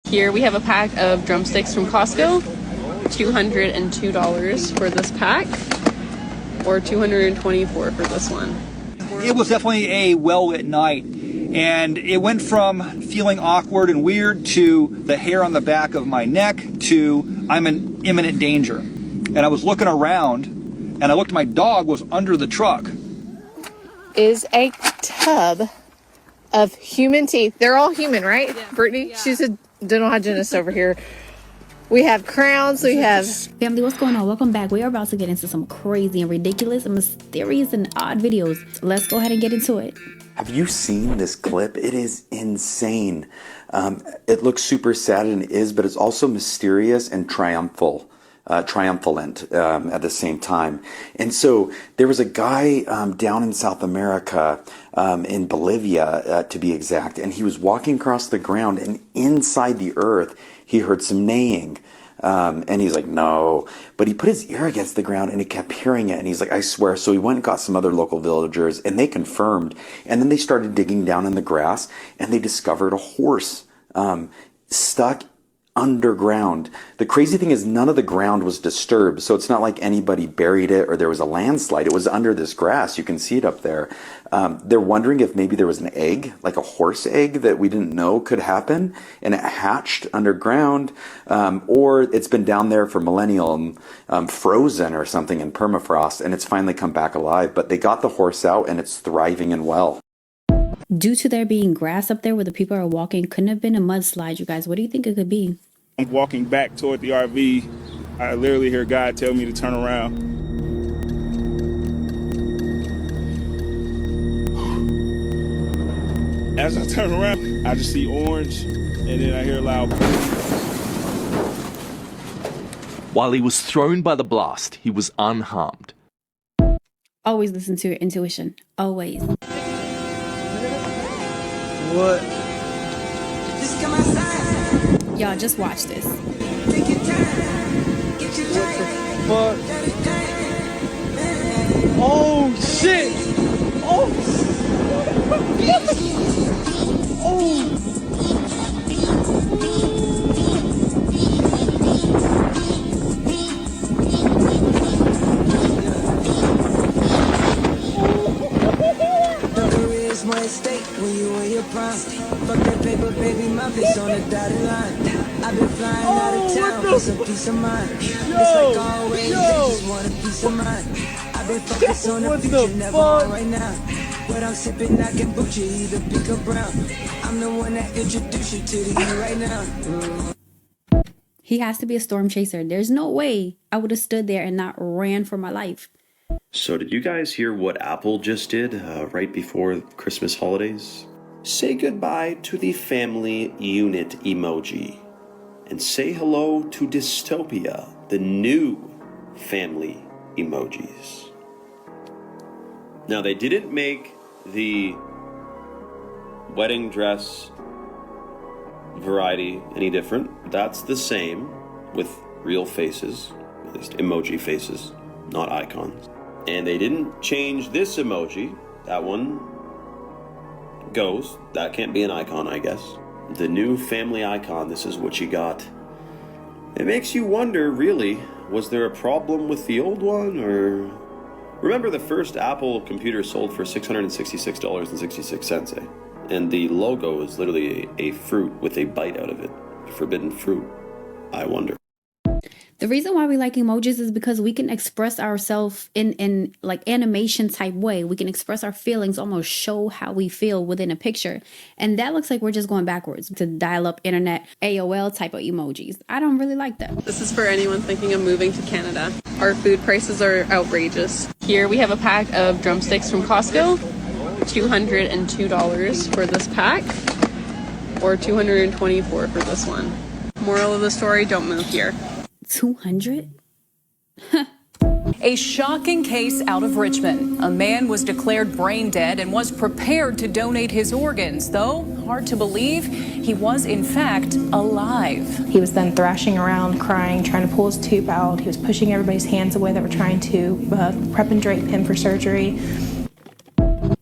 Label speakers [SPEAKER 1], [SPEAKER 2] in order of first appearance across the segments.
[SPEAKER 1] Here we have a pack of drumsticks from Costco, $202 for this pack, or $224 for this one.
[SPEAKER 2] It was definitely a well-lit night, and it went from feeling awkward and weird to the hair on the back of my neck to I'm in imminent danger. And I was looking around, and I looked, my dog was under the truck.
[SPEAKER 3] Is a tub of human teeth. They're all human, right? Yeah. Brittany? Yeah. She's a dental hygienist over here. We have crowns, we have...
[SPEAKER 4] Family, what's going on? Welcome back. We are about to get into some crazy and ridiculous and mysterious and odd videos. Let's go ahead and get into it.
[SPEAKER 5] Have you seen this clip? It is insane. It looks super sad, and it is, but it's also mysterious and triumphant at the same time. And so there was a guy down in South America, in Bolivia to be exact, and he was walking across the ground, and inside the earth he heard some neighing. And he's like, no, but he put his ear against the ground and he kept hearing it. And he's like, I swear. So he went and got some other local villagers, and they confirmed. And then they started digging down in the grass, and they discovered a horse stuck underground. The crazy thing is none of the ground was disturbed, so it's not like anybody buried it or there was a landslide. It was under this grass. You can see it up there. They're wondering if maybe there was an egg, like a horse egg, that we didn't know could happen, and it hatched underground, or it's been down there for millennia, frozen or something in permafrost, and it's finally come back alive. But they got the horse out, and it's thriving and well.
[SPEAKER 4] Due to there being grass up there where the people are walking, couldn't have been a mudslide, you guys. What do you think it could be?
[SPEAKER 6] I'm walking back toward the RV. I literally hear God tell me to turn around. As I turn around, I just see orange, and then I hear a loud boom.
[SPEAKER 7] While he was thrown by the blast, he was unharmed.
[SPEAKER 4] Always listen to your intuition. Always.
[SPEAKER 2] What?
[SPEAKER 8] Just come outside.
[SPEAKER 4] Y'all just watch this.
[SPEAKER 8] Take your time. Get your life.
[SPEAKER 2] Fuck. Oh shit! Oh! Oh!
[SPEAKER 8] My estate when you in your prime. Fuck that paper, baby, my bitch on the dotted line. I've been flying out of town for some peace of mind. It's like always, they just want a piece of mind. I've been focused on the future, never on right now. What I'm sipping, I can boot you, either pink or brown. I'm the one that introduced you to the you right now.
[SPEAKER 4] He has to be a storm chaser. There's no way I would have stood there and not ran for my life.
[SPEAKER 9] So did you guys hear what Apple just did right before Christmas holidays? Say goodbye to the family unit emoji and say hello to dystopia, the new family emojis. Now they didn't make the wedding dress variety any different. That's the same with real faces, at least emoji faces, not icons. And they didn't change this emoji. That one goes. That can't be an icon, I guess. The new family icon, this is what you got. It makes you wonder, really, was there a problem with the old one, or... Remember the first Apple computer sold for $666.66, eh? And the logo is literally a fruit with a bite out of it. Forbidden fruit. I wonder.
[SPEAKER 4] The reason why we like emojis is because we can express ourselves in like animation type way. We can express our feelings, almost show how we feel within a picture. And that looks like we're just going backwards to dial up internet AOL type of emojis. I don't really like that.
[SPEAKER 1] This is for anyone thinking of moving to Canada. Our food prices are outrageous. Here we have a pack of drumsticks from Costco, $202 for this pack, or $224 for this one. Moral of the story, don't move here.
[SPEAKER 4] 200?
[SPEAKER 10] A shocking case out of Richmond. A man was declared brain dead and was prepared to donate his organs, though hard to believe he was in fact alive.
[SPEAKER 11] He was then thrashing around, crying, trying to pull his tube out. He was pushing everybody's hands away that were trying to prep and drape him for surgery.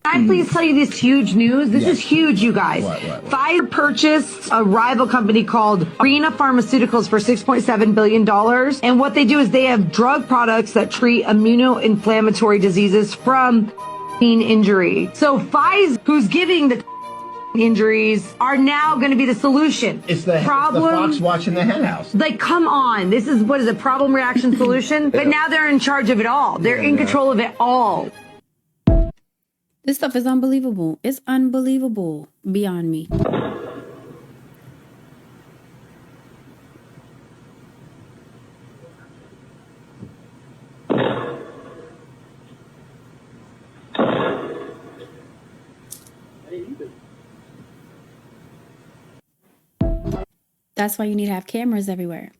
[SPEAKER 8] I
[SPEAKER 12] I please tell you this huge news? This is huge, you guys. Pfizer purchased a rival company called Arena Pharmaceuticals for $6.7 billion. And what they do is they have drug products that treat immunoinflammatory diseases from injury. So Pfizer, who's giving the injuries, are now going to be the solution.
[SPEAKER 13] It's the fox watching the hen house.
[SPEAKER 12] Like, come on. This is, what is it, problem, reaction, solution? But now they're in charge of it all. They're in control of it all.
[SPEAKER 4] This stuff is unbelievable. It's unbelievable. Beyond me. That's why you need to have cameras everywhere.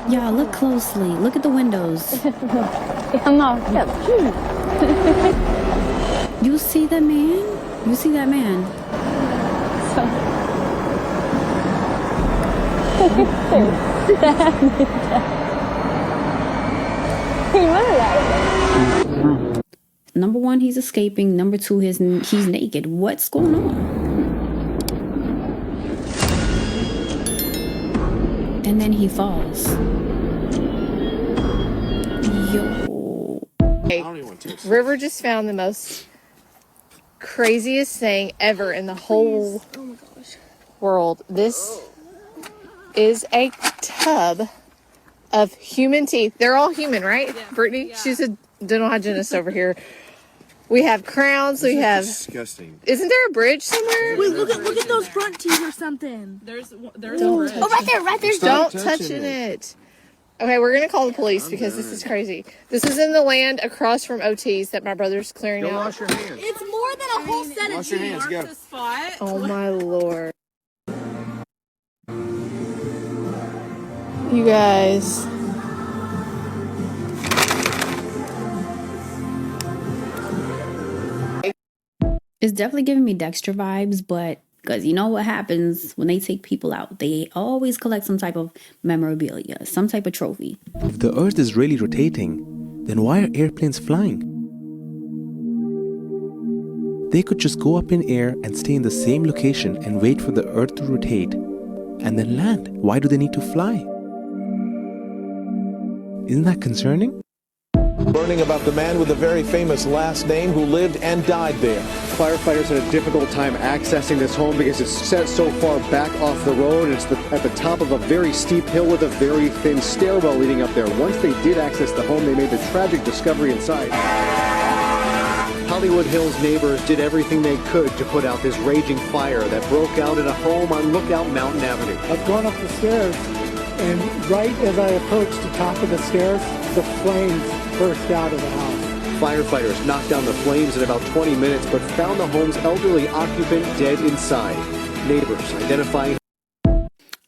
[SPEAKER 4] Y'all, look closely. Look at the windows. You see that man? You see that man? Number one, he's escaping. Number two, he's naked. What's going on? And then he falls. Yo.
[SPEAKER 3] Hey, River just found the most craziest thing ever in the whole world. This is a tub of human teeth. They're all human, right? Yeah. Brittany? Yeah. She's a dental hygienist over here. We have crowns. We have.
[SPEAKER 14] Disgusting.
[SPEAKER 3] Isn't there a bridge somewhere?
[SPEAKER 11] Wait, look at those front teeth or something.
[SPEAKER 1] There's a bridge.
[SPEAKER 11] Oh, right there.
[SPEAKER 3] Don't touch it. Okay, we're gonna call the police because this is crazy. This is in the land across from OT's that my brother's clearing out.
[SPEAKER 14] Wash your hands.
[SPEAKER 11] It's more than a whole set of
[SPEAKER 14] Wash your hands. Go.
[SPEAKER 3] Oh my lord. You guys.
[SPEAKER 4] It's definitely giving me Dexter vibes, but because you know what happens when they take people out? They always collect some type of memorabilia, some type of trophy.
[SPEAKER 15] If the Earth is really rotating, then why are airplanes flying? They could just go up in air and stay in the same location and wait for the Earth to rotate and then land. Why do they need to fly? Isn't that concerning?
[SPEAKER 16] Learning about the man with a very famous last name who lived and died there.
[SPEAKER 17] Firefighters had a difficult time accessing this home because it's set so far back off the road and it's at the top of a very steep hill with a very thin stairwell leading up there. Once they did access the home, they made the tragic discovery inside. Hollywood Hills neighbors did everything they could to put out this raging fire that broke out in a home on Lookout Mountain Avenue.
[SPEAKER 18] I've gone up the stairs, and right as I approached the top of the stairs, the flames burst out of the house.
[SPEAKER 16] Firefighters knocked down the flames in about 20 minutes, but found the home's elderly occupant dead inside. Neighbors identifying.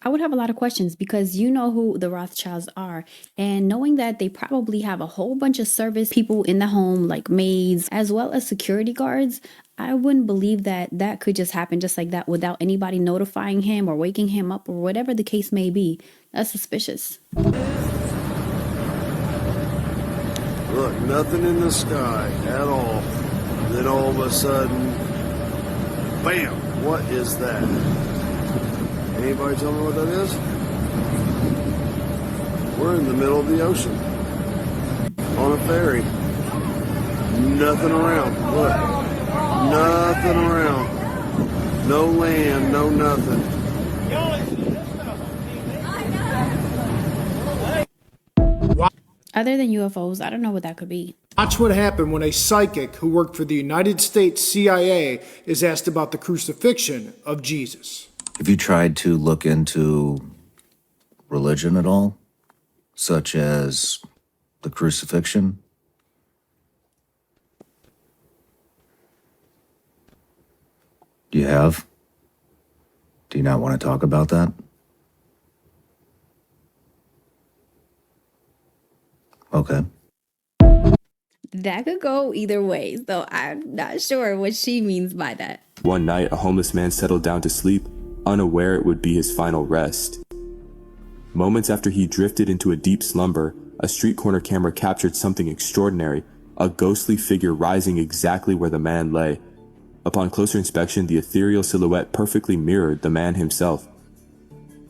[SPEAKER 4] I would have a lot of questions because you know who the Rothschilds are, and knowing that they probably have a whole bunch of service people in the home, like maids, as well as security guards, I wouldn't believe that that could just happen just like that without anybody notifying him or waking him up or whatever the case may be. That's suspicious.
[SPEAKER 14] Look, nothing in the sky at all. Then all of a sudden, bam! What is that? Anybody tell me what that is? We're in the middle of the ocean. On a ferry. Nothing around. Look. Nothing around. No land, no nothing.
[SPEAKER 4] Other than UFOs, I don't know what that could be.
[SPEAKER 19] Watch what happened when a psychic who worked for the United States CIA is asked about the crucifixion of Jesus.
[SPEAKER 20] Have you tried to look into religion at all? Such as the crucifixion? You have? Do you not want to talk about that? Okay.
[SPEAKER 4] That could go either way, so I'm not sure what she means by that.
[SPEAKER 21] One night, a homeless man settled down to sleep, unaware it would be his final rest. Moments after he drifted into a deep slumber, a street corner camera captured something extraordinary, a ghostly figure rising exactly where the man lay. Upon closer inspection, the ethereal silhouette perfectly mirrored the man himself.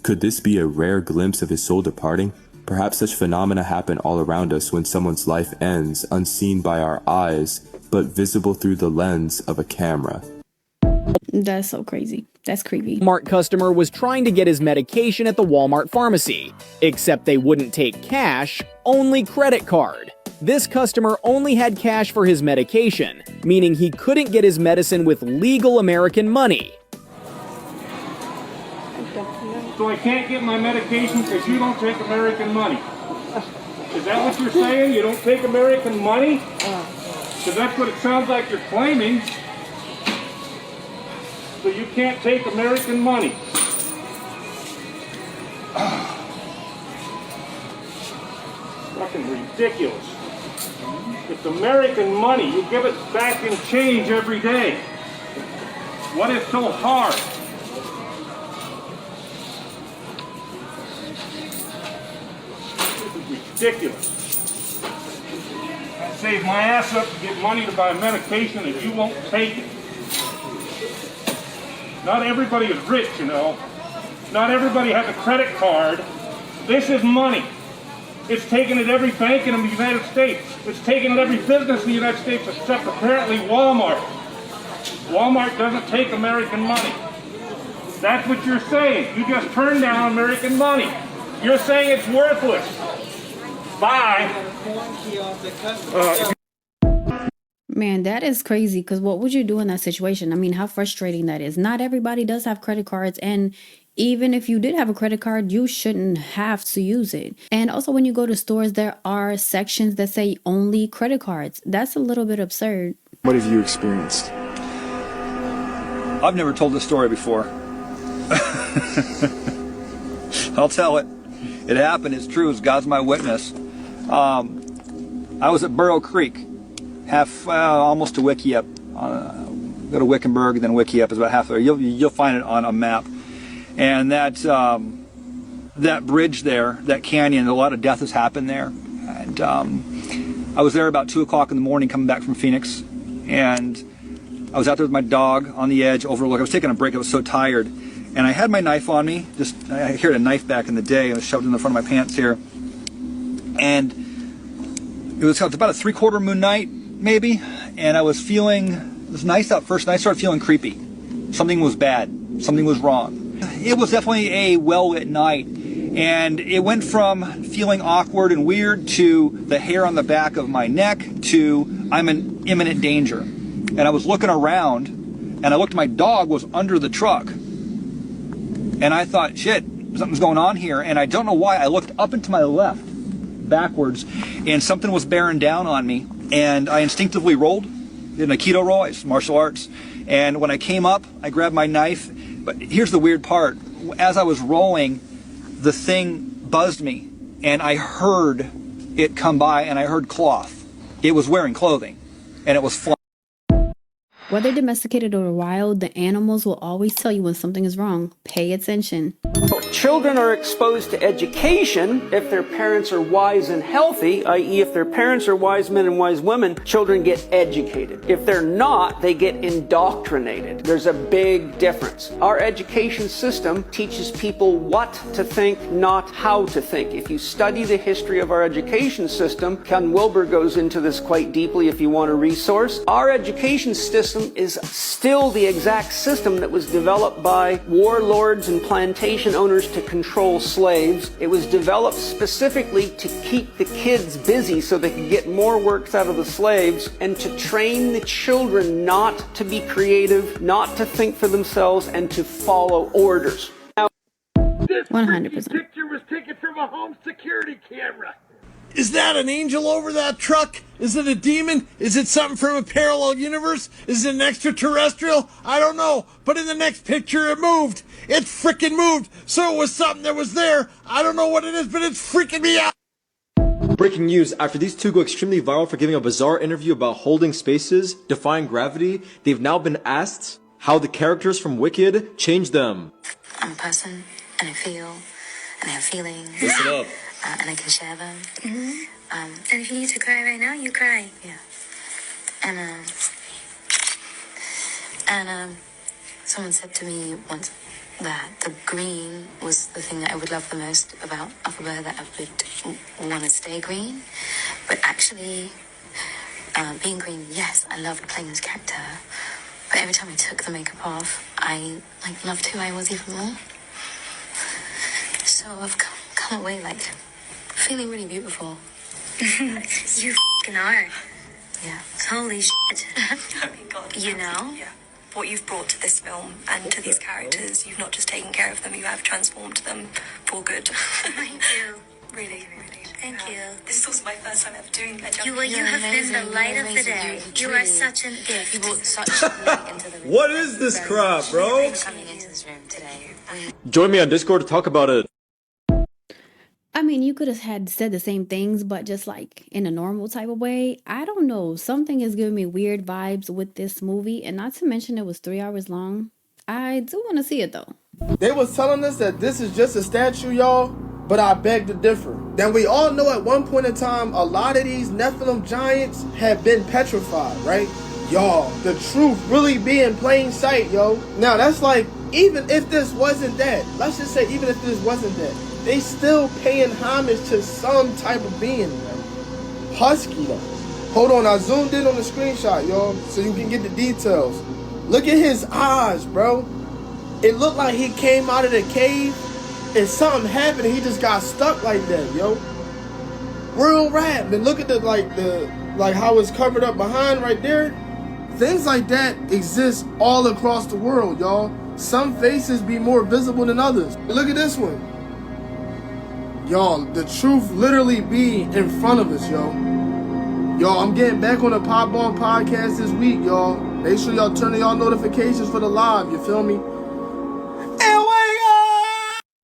[SPEAKER 21] Could this be a rare glimpse of his soul departing? Perhaps such phenomena happen all around us when someone's life ends, unseen by our eyes, but visible through the lens of a camera.
[SPEAKER 4] That's so crazy. That's creepy.
[SPEAKER 22] Walmart customer was trying to get his medication at the Walmart pharmacy, except they wouldn't take cash, only credit card. This customer only had cash for his medication, meaning he couldn't get his medicine with legal American money.
[SPEAKER 23] So I can't get my medication because you don't take American money. Is that what you're saying? You don't take American money? Because that's what it sounds like you're claiming. So you can't take American money. Fucking ridiculous. It's American money. You give it back in change every day. What is so hard? This is ridiculous. I saved my ass up to get money to buy medication and you won't take it. Not everybody is rich, you know. Not everybody has a credit card. This is money. It's taken at every bank in the United States. It's taken at every business in the United States except apparently Walmart. Walmart doesn't take American money. That's what you're saying. You just turned down American money. You're saying it's worthless. Bye.
[SPEAKER 4] Man, that is crazy, because what would you do in that situation? I mean, how frustrating that is. Not everybody does have credit cards, and even if you did have a credit card, you shouldn't have to use it. And also, when you go to stores, there are sections that say only credit cards. That's a little bit absurd.
[SPEAKER 2] What have you experienced? I've never told this story before. I'll tell it. It happened. It's true. God's my witness. I was at Burrow Creek, almost to Wickiup. Go to Wickenburg, then Wickiup is about half there. You'll find it on a map. And that bridge there, that canyon, a lot of death has happened there. And I was there about 2 o'clock in the morning coming back from Phoenix. And I was out there with my dog on the edge overlook. I was taking a break. I was so tired. And I had my knife on me. I carried a knife back in the day. I was shoved in the front of my pants here. And it was about a 3/4 moon night, maybe. And I was feeling, it was nice out first, and I started feeling creepy. Something was bad. Something was wrong. It was definitely a well-lit night. And it went from feeling awkward and weird to the hair on the back of my neck to I'm in imminent danger. And I was looking around, and I looked, my dog was under the truck. And I thought, shit, something's going on here. And I don't know why. I looked up and to my left, backwards, and something was bearing down on me. And I instinctively rolled, did an Aikido roll, it's martial arts. And when I came up, I grabbed my knife. But here's the weird part. As I was rolling, the thing buzzed me. And I heard it come by, and I heard cloth. It was wearing clothing, and it was flying.
[SPEAKER 4] Whether domesticated or wild, the animals will always tell you when something is wrong. Pay attention.
[SPEAKER 24] Children are exposed to education if their parents are wise and healthy, i.e. if their parents are wise men and wise women, children get educated. If they're not, they get indoctrinated. There's a big difference. Our education system teaches people what to think, not how to think. If you study the history of our education system, Ken Wilber goes into this quite deeply if you want a resource. Our education system is still the exact system that was developed by warlords and plantation owners to control slaves. It was developed specifically to keep the kids busy so they could get more works out of the slaves and to train the children not to be creative, not to think for themselves, and to follow orders.
[SPEAKER 25] This
[SPEAKER 4] 100%.
[SPEAKER 25] picture was taken from a home security camera. Is that an angel over that truck? Is it a demon? Is it something from a parallel universe? Is it an extraterrestrial? I don't know. But in the next picture, it moved. It freaking moved. So it was something that was there. I don't know what it is, but it's freaking me out.
[SPEAKER 26] Breaking news, after these two go extremely viral for giving a bizarre interview about holding spaces, defying gravity, they've now been asked how the characters from Wicked changed them.
[SPEAKER 27] I'm a person, and I feel,
[SPEAKER 5] and I have feelings.
[SPEAKER 6] Listen up.
[SPEAKER 5] And I can share them. And if you need to cry right now, you cry. Yeah. And someone said to me once that the green was the thing that I would love the most about Upper, that I would want to stay green. But actually, being green, yes, I loved playing this character. But every time I took the makeup off, I loved who I was even more. So I've come away feeling really beautiful. You f***ing are. Yeah. Holy shit.
[SPEAKER 6] Oh my God.
[SPEAKER 5] You know?
[SPEAKER 6] Yeah. What you've brought to this film and to these characters, you've not just taken care of them, you have transformed them for good.
[SPEAKER 5] Thank you.
[SPEAKER 6] Really, really.
[SPEAKER 5] Thank you.
[SPEAKER 6] This is also my first time ever doing a
[SPEAKER 5] You have been the light of the day. You are such a gift. You brought such light into the room.
[SPEAKER 26] What is this crap, bro?
[SPEAKER 5] Coming into this room today.
[SPEAKER 26] Join me on Discord to talk about it.
[SPEAKER 4] I mean, you could have said the same things, but just like in a normal type of way. I don't know. Something is giving me weird vibes with this movie, and not to mention it was 3 hours long. I do want to see it though.
[SPEAKER 7] They was telling us that this is just a statue, y'all, but I beg to differ. That we all know at one point in time, a lot of these Nephilim giants have been petrified, right? Y'all, the truth really be in plain sight, yo. Now, that's like, even if this wasn't that, let's just say even if this wasn't that, they still paying homage to some type of being, man. Husky, though. Hold on, I zoomed in on the screenshot, y'all, so you can get the details. Look at his eyes, bro. It looked like he came out of the cave and something happened and he just got stuck like that, yo. Real rap. And look at the how it's covered up behind right there. Things like that exist all across the world, y'all. Some faces be more visible than others. But look at this one. Y'all, the truth literally be in front of us, yo. Y'all, I'm getting back on the Pop Ball podcast this week, y'all. Make sure y'all turn on y'all notifications for the live, you feel me?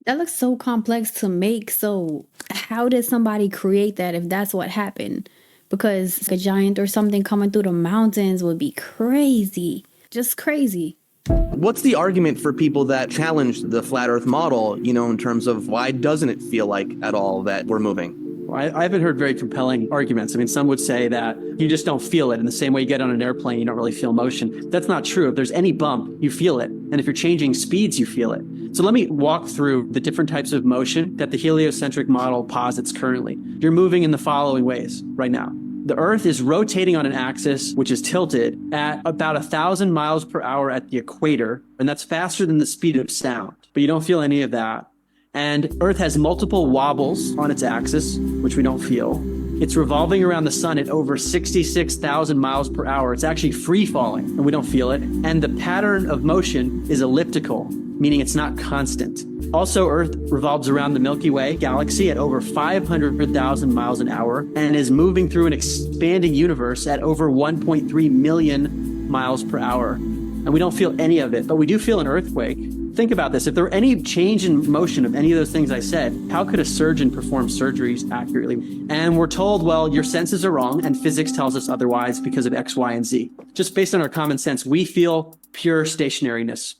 [SPEAKER 4] That looks so complex to make. So how did somebody create that if that's what happened? Because a giant or something coming through the mountains would be crazy. Just crazy.
[SPEAKER 8] What's the argument for people that challenge the flat earth model, in terms of why doesn't it feel like at all that we're moving?
[SPEAKER 9] I haven't heard very compelling arguments. I mean, some would say that you just don't feel it. In the same way you get on an airplane, you don't really feel motion. That's not true. If there's any bump, you feel it. And if you're changing speeds, you feel it. So let me walk through the different types of motion that the heliocentric model posits currently. You're moving in the following ways right now. The Earth is rotating on an axis which is tilted at about 1,000 miles per hour at the equator, and that's faster than the speed of sound. But you don't feel any of that. And Earth has multiple wobbles on its axis, which we don't feel. It's revolving around the sun at over 66,000 miles per hour. It's actually free falling, and we don't feel it. And the pattern of motion is elliptical, meaning it's not constant. Also, Earth revolves around the Milky Way galaxy at over 500,000 miles an hour and is moving through an expanding universe at over 1.3 million miles per hour. And we don't feel any of it, but we do feel an earthquake. Think about this. If there were any change in motion of any of those things I said, how could a surgeon perform surgeries accurately? And we're told, well, your senses are wrong, and physics tells us otherwise because of X, Y, and Z. Just based on our common sense, we feel pure stationariness.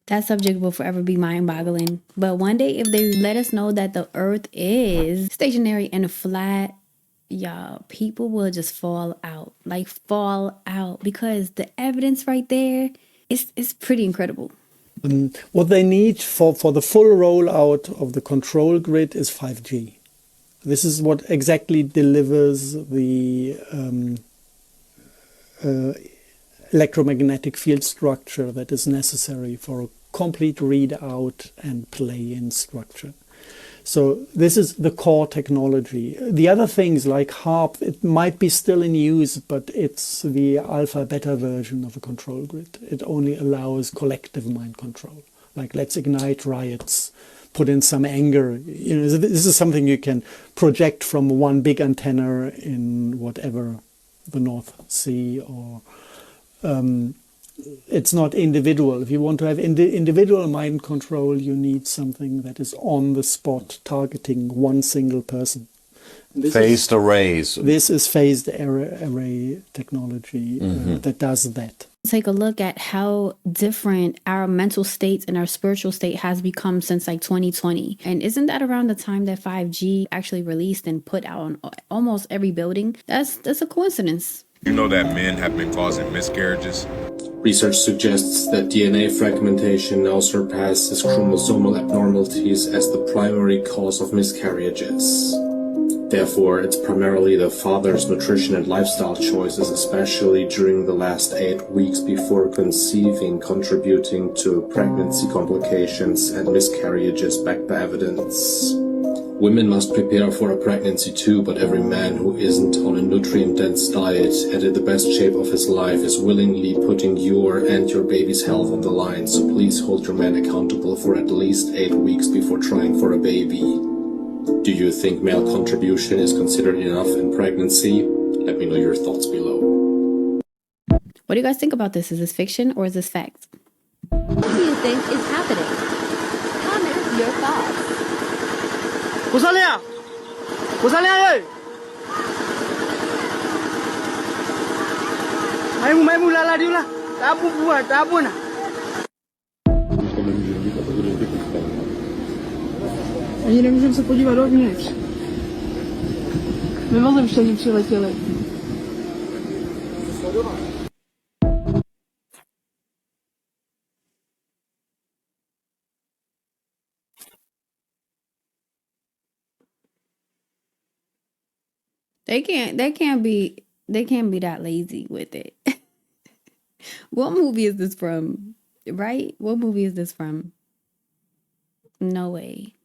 [SPEAKER 4] That subject will forever be mind-boggling. But one day, if they let us know that the Earth is stationary and flat, y'all, people will just fall out. Like, fall out. Because the evidence right there is pretty incredible.
[SPEAKER 18] What they need for the full rollout of the control grid is 5G. This is what exactly delivers the electromagnetic field structure that is necessary for a complete readout and play-in structure. So this is the core technology. The other things like HARP, it might be still in use, but it's the alpha-beta version of a control grid. It only allows collective mind control. Like, let's ignite riots, put in some anger. This is something you can project from one big antenna in whatever, the North Sea, or it's not individual. If you want to have individual mind control, you need something that is on the spot, targeting one single person.
[SPEAKER 1] Phased arrays.
[SPEAKER 18] This is phased array technology that does that.
[SPEAKER 4] Take a look at how different our mental states and our spiritual state has become since like 2020. And isn't that around the time that 5G actually released and put out on almost every building? That's a coincidence.
[SPEAKER 3] You know that men have been causing miscarriages?
[SPEAKER 10] Research suggests that DNA fragmentation now surpasses chromosomal abnormalities as the primary cause of miscarriages. Therefore, it's primarily the father's nutrition and lifestyle choices, especially during the last 8 weeks before conceiving, contributing to pregnancy complications and miscarriages, backed by evidence. Women must prepare for a pregnancy too, but every man who isn't on a nutrient-dense diet and in the best shape of his life is willingly putting your and your baby's health on the line, so please hold your man accountable for at least 8 weeks before trying for a baby. Do you think male contribution is considered enough in pregnancy? Let me know your thoughts below.
[SPEAKER 4] What do you guys think about this? Is this fiction or is this fact?
[SPEAKER 11] What do you think is happening? Comment your thoughts.
[SPEAKER 12] 我上亮，我上亮耶！埋伏来丢了，打不啊，打不呢。
[SPEAKER 13] Ani nemůžeme se podívat dovnitř. Mimozemštění přiletěli.
[SPEAKER 4] They can't be that lazy with it. What movie is this from? Right? What movie is this from? No way.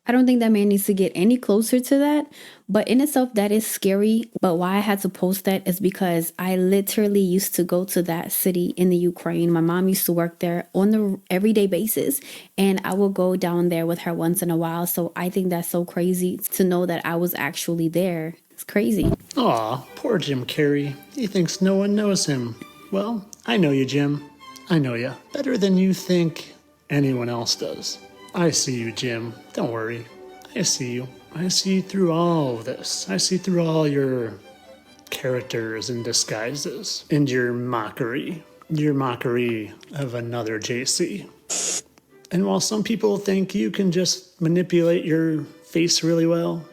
[SPEAKER 4] I don't think that man needs to get any closer to that. But in itself, that is scary. But why I had to post that is because I literally used to go to that city in the Ukraine. My mom used to work there on the everyday basis. And I will go down there with her once in a while. So I think that's so crazy to know that I was actually there. It's crazy.
[SPEAKER 18] Aw, poor Jim Carrey. He thinks no one knows him. Well, I know you, Jim. I know you. Better than you think anyone else does. I see you, Jim. Don't worry. I see you. I see through all of this. I see through all your characters and disguises and your mockery of another JC. And while some people think you can just manipulate your face really well,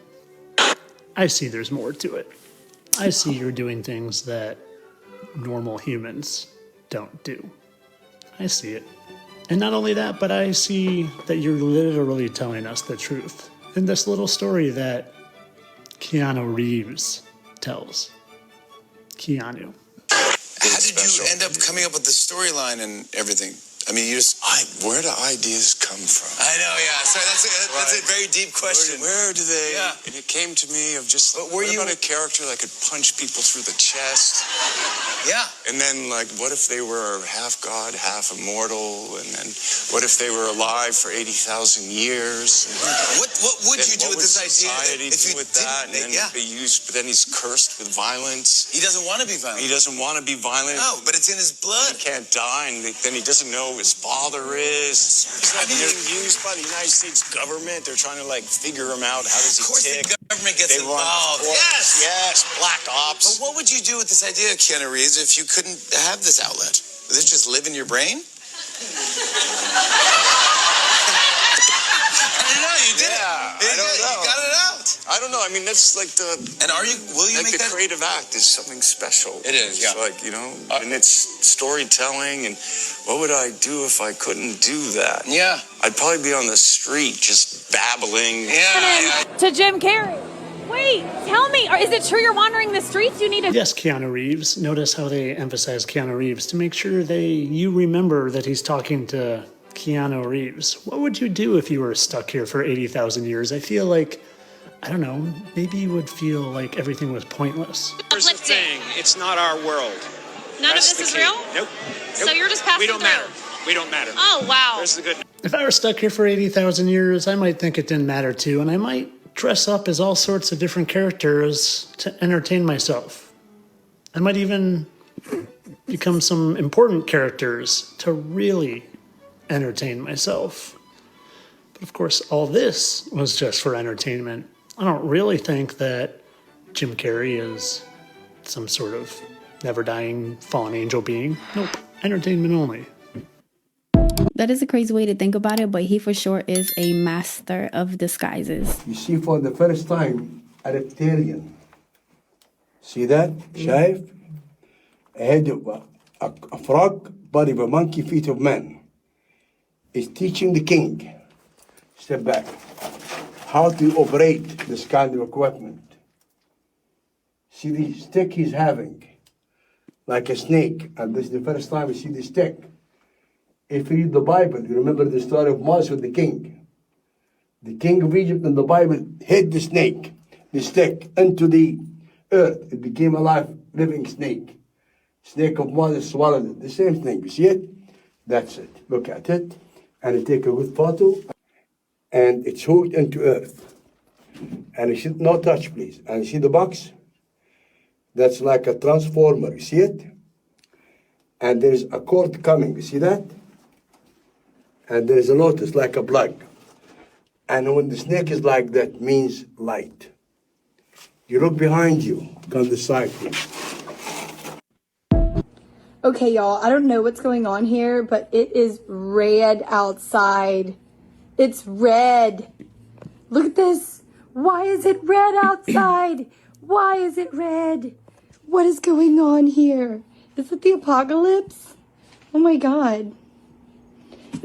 [SPEAKER 18] I see there's more to it. I see you're doing things that normal humans don't do. I see it. And not only that, but I see that you're literally telling us the truth in this little story that Keanu Reeves tells. Keanu.
[SPEAKER 27] How did you end up coming up with the storyline and everything? I mean, where do ideas come from? I know, yeah. Sorry, that's a very deep question. Where do they? Yeah. And it came to me of just, what about a character that could punch people through the chest? Yeah. And then, like, what if they were half god, half immortal? And then, what if they were alive for 80,000 years? What would you do with this idea? Society do with that? And then be used, but then he's cursed with violence. He doesn't want to be violent. He doesn't want to be violent. No, but it's in his blood. He can't die, and then he doesn't know who his father is. He's not being used by the United States government. They're trying to, like, figure him out. How does he tick? The government gets involved. Yes, black ops. But what would you do with this idea, Keanu Reeves, if you couldn't have this outlet? Would it just live in your brain? I don't know. You did it. I don't know. You got it out. I don't know. I mean, that's like the. And will you make that? The creative act is something special. It is, yeah. It's like, and it's storytelling. And what would I do if I couldn't do that? Yeah. I'd probably be on the street just babbling. Yeah.
[SPEAKER 28] To Jim Carrey. Wait, tell me, is it true you're wandering the streets? You need to.
[SPEAKER 18] Yes, Keanu Reeves. Notice how they emphasize Keanu Reeves to make sure you remember that he's talking to Keanu Reeves. What would you do if you were stuck here for 80,000 years? I feel like, I don't know, maybe you would feel like everything was pointless.
[SPEAKER 27] Here's the thing.
[SPEAKER 14] it's not our world.
[SPEAKER 28] None
[SPEAKER 14] That's
[SPEAKER 28] of this
[SPEAKER 14] the
[SPEAKER 28] is
[SPEAKER 14] key.
[SPEAKER 28] real?
[SPEAKER 14] Nope.
[SPEAKER 28] So you're just passing
[SPEAKER 14] We don't
[SPEAKER 28] through.
[SPEAKER 14] matter. We don't matter.
[SPEAKER 28] Oh, wow.
[SPEAKER 14] There's the good.
[SPEAKER 15] If I were stuck here for 80,000 years, I might think it didn't matter too, and I might dress up as all sorts of different characters to entertain myself. I might even become some important characters to really entertain myself. But of course, all this was just for entertainment. I don't really think that Jim Carrey is some sort of never-dying fallen angel being. Nope, entertainment only.
[SPEAKER 4] That is a crazy way to think about it, but he for sure is a master of disguises.
[SPEAKER 16] You see for the first time a reptilian. See that? شايف? A head of a frog, body of a monkey, feet of man. Is teaching the king. Step back. How to operate this kind of equipment. See the stick he's having, like a snake, and this is the first time you see the stick. If you read the Bible, you remember the story of Moses with the king. The king of Egypt in the Bible hid the snake, the stick, into the earth. It became a live, living snake. Snake of Moses swallowed it. The same thing. You see it? That's it. Look at it. And you take a good photo. And it's hooked into earth. And you should not touch, please. And you see the box? That's like a transformer. You see it? And there's a cord coming. You see that? And there's a lotus like a plug. And when the snake is like that, means light. You look behind you. Come this side, please.
[SPEAKER 13] Okay, y'all, I don't know what's going on here, but it is red outside. It's red. Look at this. Why is it red outside? Why is it red? What is going on here? Is it the apocalypse? Oh my God.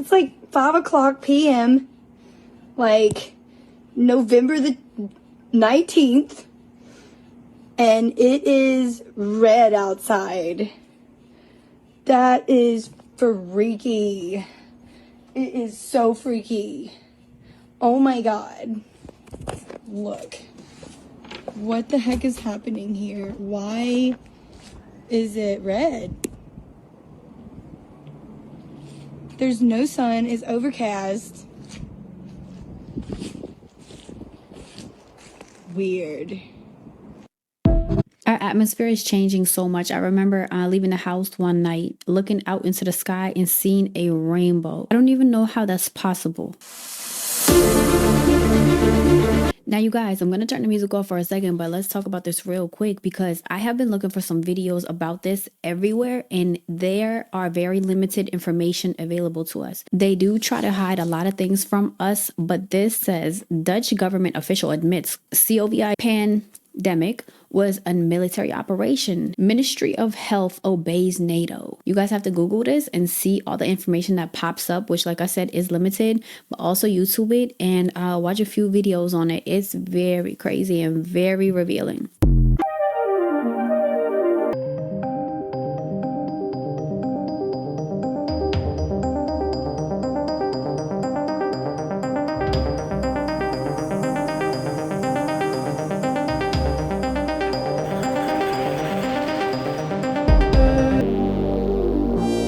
[SPEAKER 13] It's like 5 o'clock p.m., like November the 19th, and it is red outside. That is freaky. It is so freaky. Oh my God. Look. What the heck is happening here? Why is it red? There's no sun. It's overcast. Weird.
[SPEAKER 4] Our atmosphere is changing so much. I remember leaving the house one night, looking out into the sky and seeing a rainbow. I don't even know how that's possible. Now, you guys, I'm going to turn the music off for a second, but let's talk about this real quick because I have been looking for some videos about this everywhere, and there are very limited information available to us. They do try to hide a lot of things from us, but this says Dutch government official admits COVID pandemic was a military operation. Ministry of Health obeys NATO. You guys have to Google this and see all the information that pops up, which, like I said, is limited, but also YouTube it and watch a few videos on it. It's very crazy and very revealing.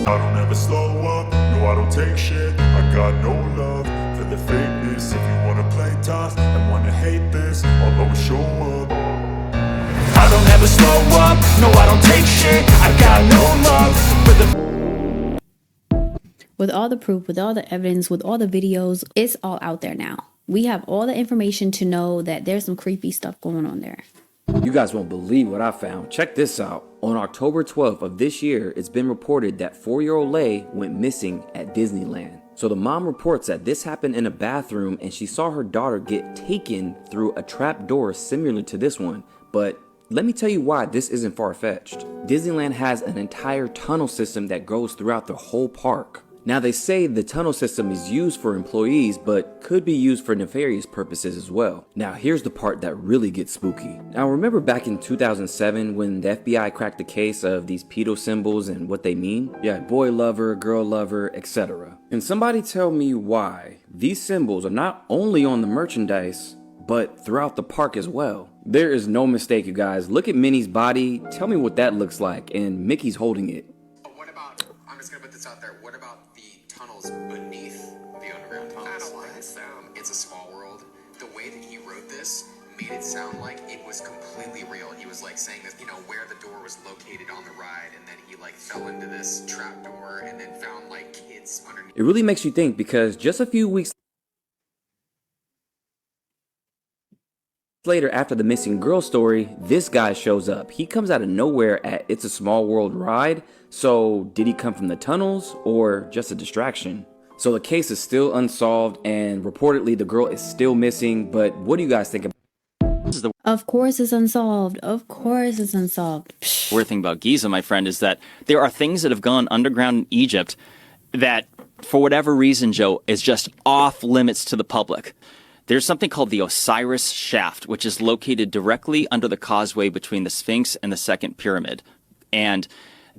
[SPEAKER 17] I don't ever slow up, no I don't take shit. I got no love for the fakeness. If you wanna play tough and wanna hate this, I'll always show up. I don't ever slow up, no I don't take shit. I got no love for the.
[SPEAKER 4] With all the proof, with all the evidence, with all the videos, it's all out there now. We have all the information to know that there's some creepy stuff going on there.
[SPEAKER 19] You guys won't believe what I found. Check this out. On October 12th of this year, it's been reported that 4-year-old Lay went missing at Disneyland. So the mom reports that this happened in a bathroom and she saw her daughter get taken through a trap door similar to this one. But let me tell you why this isn't far-fetched. Disneyland has an entire tunnel system that goes throughout the whole park. Now they say the tunnel system is used for employees, but could be used for nefarious purposes as well. Now here's the part that really gets spooky. Now remember back in 2007 when the FBI cracked the case of these pedo symbols and what they mean? Yeah, boy lover, girl lover, etc. Can somebody tell me why these symbols are not only on the merchandise, but throughout the park as well? There is no mistake, you guys. Look at Minnie's body. Tell me what that looks like. And Mickey's holding it.
[SPEAKER 2] What about, I'm just going to put this out there, what about the tunnels beneath the underground tunnels? I don't like this. It's a Small World. The way that he wrote this made it sound like it was completely real. He was like saying that, you know, where the door was located on the ride, and then he like fell into this trap door and then found like kids underneath.
[SPEAKER 19] It really makes you think, because just a few weeks later, after the missing girl story, this guy shows up. He comes out of nowhere at It's a Small World ride. So did he come from the tunnels or just a distraction? So the case is still unsolved, and reportedly the girl is still missing. But what do you guys think about?
[SPEAKER 4] Of course it's unsolved. Of course it's unsolved.
[SPEAKER 6] Weird thing about Giza, my friend, is that there are things that have gone underground in Egypt that, for whatever reason, Joe, is just off limits to the public. There's something called the Osiris Shaft, which is located directly under the causeway between the Sphinx and the Second Pyramid. And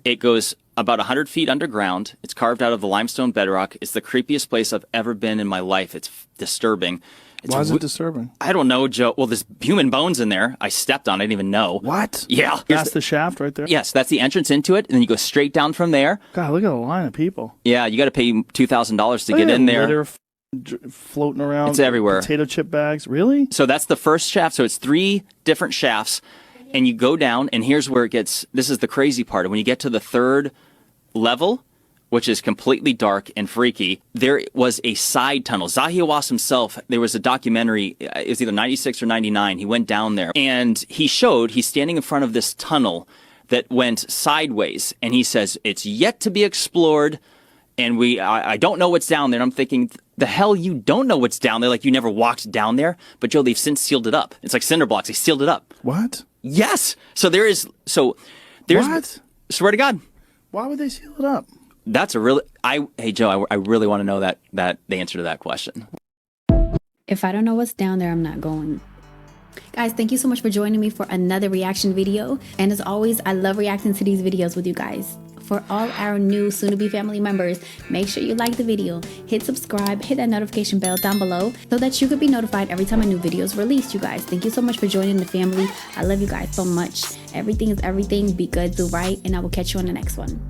[SPEAKER 6] it goes about 100 feet underground. It's carved out of the limestone bedrock. It's the creepiest place I've ever been in my life. It's disturbing.
[SPEAKER 20] Why is it disturbing?
[SPEAKER 6] I don't know, Joe. Well, there's human bones in there. I stepped on it. I didn't even know.
[SPEAKER 20] What?
[SPEAKER 6] Yeah.
[SPEAKER 20] That's the shaft right there?
[SPEAKER 6] Yes, that's the entrance into it. And then you go straight down from there.
[SPEAKER 20] God, look at the line of people.
[SPEAKER 6] Yeah, you got to pay $2,000 to
[SPEAKER 20] Look
[SPEAKER 6] get
[SPEAKER 20] at
[SPEAKER 6] in there.
[SPEAKER 20] litter floating around.
[SPEAKER 6] It's everywhere.
[SPEAKER 20] Potato chip bags. Really?
[SPEAKER 6] So that's the first shaft. So it's 3 different shafts. And you go down, and here's where it gets, this is the crazy part. When you get to the 3rd level, which is completely dark and freaky, there was a side tunnel. Zahi Hawass himself, there was a documentary, it was either 96 or 99, he went down there, and he's standing in front of this tunnel that went sideways, and he says, it's yet to be explored, and I don't know what's down there. And I'm thinking, the hell you don't know what's down there? Like, you never walked down there? But Joe, they've since sealed it up. It's like cinder blocks. They sealed it up.
[SPEAKER 20] What?
[SPEAKER 6] Yes. There's
[SPEAKER 20] what?
[SPEAKER 6] Swear to God.
[SPEAKER 20] Why would they seal it up?
[SPEAKER 6] That's a really, hey Joe, I really want to know that the answer to that question.
[SPEAKER 4] If I don't know what's down there, I'm not going. Guys, thank you so much for joining me for another reaction video. And as always, I love reacting to these videos with you guys. For all our new soon-to-be family members, make sure you like the video, hit subscribe, hit that notification bell down below so that you could be notified every time a new video is released, you guys. Thank you so much for joining the family. I love you guys so much. Everything is everything. Be good, do right, and I will catch you on the next one.